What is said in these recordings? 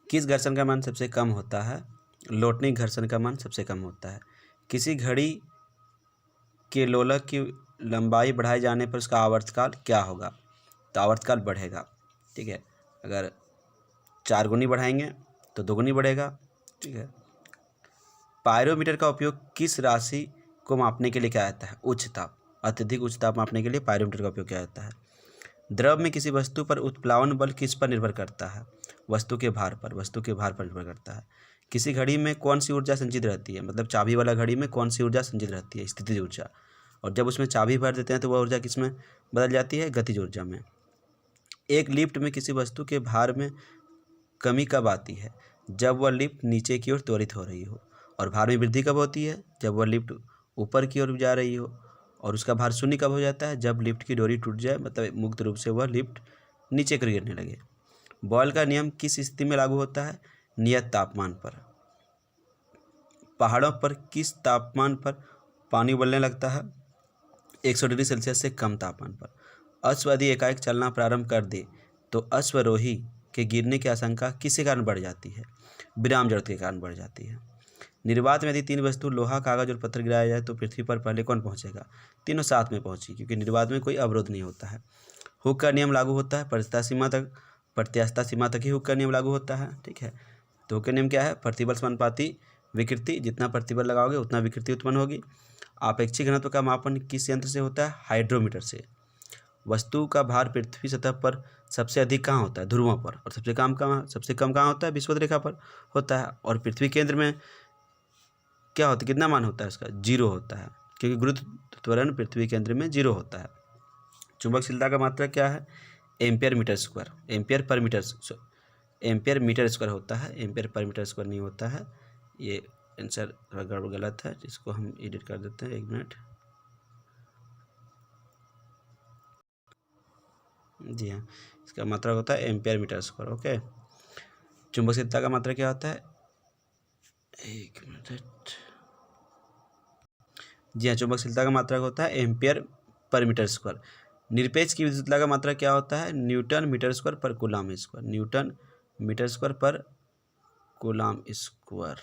किस घर्षण का मान सबसे कम होता है? लोटनी घर्षण का मान सबसे कम होता है। किसी घड़ी के लोलक की लंबाई बढ़ाए जाने पर उसका आवर्तकाल क्या होगा? तो आवर्तकाल बढ़ेगा। ठीक है, अगर 4 गुनी बढ़ाएंगे तो 2 गुनी बढ़ेगा। ठीक है। पायरोमीटर का उपयोग किस राशि को मापने के लिए किया जाता है? उच्च ताप। अत्यधिक उच्च ताप मापने के लिए पायरोमीटर का उपयोग किया जाता है। द्रव में किसी वस्तु पर उत्प्लावन बल किस पर निर्भर करता है? वस्तु के भार पर। वस्तु के भार पर निर्भर करता है। किसी घड़ी में कौन सी ऊर्जा संचित रहती है? मतलब चाबी वाला घड़ी में कौन सी ऊर्जा संचित रहती है? स्थितिज ऊर्जा। और जब उसमें चाबी भर देते हैं तो वह ऊर्जा किस में बदल जाती है? गतिज ऊर्जा में। एक लिफ्ट में किसी वस्तु के भार में कमी कब आती है? जब वह लिफ्ट नीचे की ओर त्वरित हो रही हो। और भार में वृद्धि कब होती है? जब वह लिफ्ट ऊपर की ओर जा रही हो। और उसका भार शून्य कब हो जाता है? जब लिफ्ट की डोरी टूट जाए, मतलब मुक्त रूप से वह लिफ्ट नीचे कर गिरने लगे। बॉयल का नियम किस स्थिति में लागू होता है? नियत तापमान पर। पहाड़ों पर किस तापमान पर पानी उबलने लगता है? 100 डिग्री सेल्सियस से कम तापमान पर। अश्व यदि एकाएक चलना प्रारंभ कर दे तो अश्वरोही के गिरने की आशंका किसके कारण बढ़ जाती है? विराम जड़त्व के कारण बढ़ जाती है। निर्वात में यदि 3 वस्तु लोहा, कागज और पत्थर गिराया जाए तो पृथ्वी पर पहले कौन पहुंचेगा? तीनों साथ में पहुंची, क्योंकि निर्वात में कोई अवरोध नहीं होता है। हुक का नियम लागू होता है प्रत्यास्थता सीमा तक ही हुक का नियम लागू होता है। ठीक है, तो हुक का नियम क्या है? प्रतिबल समानुपाती विकृति। जितना प्रतिबल लगाओगे उतना विकृति उत्पन्न होगी। आपेक्षिक घनत्व का मापन किस यंत्र से होता है? हाइड्रोमीटर से। वस्तु का भार पृथ्वी सतह पर सबसे अधिक कहाँ होता है? ध्रुवों पर। और सबसे कम कहाँ होता है? विषुवत रेखा पर होता है। और पृथ्वी केंद्र में क्या होता है? कितना मान होता है उसका? 0 होता है, क्योंकि गुरुत्व त्वरण पृथ्वी केंद्र में 0 होता है। चुंबकशीलता का मात्रक क्या है? Ampere metre square. Ampere metre square होता है, एम्पियर पर मीटर स्क्वायर नहीं होता है। ये आंसर गलत है, जिसको हम एडिट कर देते हैं। 1 मिनट। जी हाँ, इसका मात्रक होता है एम्पियर मीटर स्क्वायर। ओके। चुंबकशीलता का मात्रक क्या होता है? 1 मिनट। जी हाँ, चुंबकशीलता का मात्रक होता है एम्पियर पर मीटर स्क्वायर। निरपेक्ष की विद्युतता का मात्रक क्या होता है? न्यूटन मीटर स्क्वायर पर coulomb square. Newton metre square पर कूलाम स्क्वायर।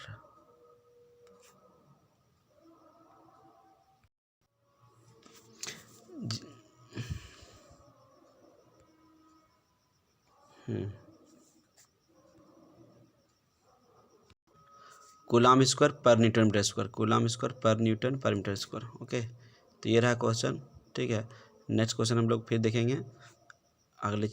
कूलाम स्क्वायर पर newton metre square. Coulomb square पर न्यूटन पर मीटर स्क्वायर। ओके, तो ये रहा क्वेश्चन। ठीक है, नेक्स्ट क्वेश्चन हम लोग फिर देखेंगे अगले